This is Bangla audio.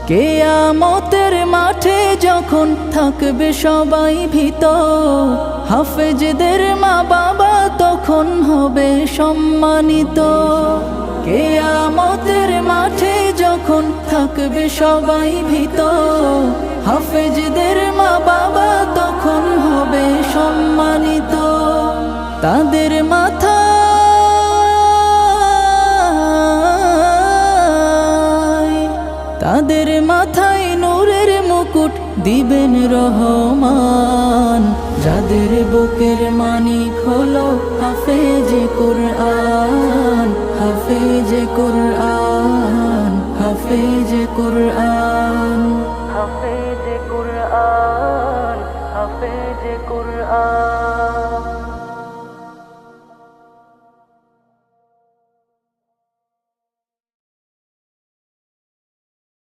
কিয়ামতের মাঠে যখন থাকবে সবাই ভীত, হাফেজদের মা বাবা তখন হবে সম্মানিত। কিয়ামতের মাঠে যখন থাকবে সবাই ভীত, হাফেজদের মা বাবা তখন হবে সম্মানিত। তাদের মাথায় নূরের মুকুট দিবেন রহমান, যাদের বুকের মানিক হলো হাফেজে কুরআন, হাফেজে কুরআন, হাফেজে কুরআন।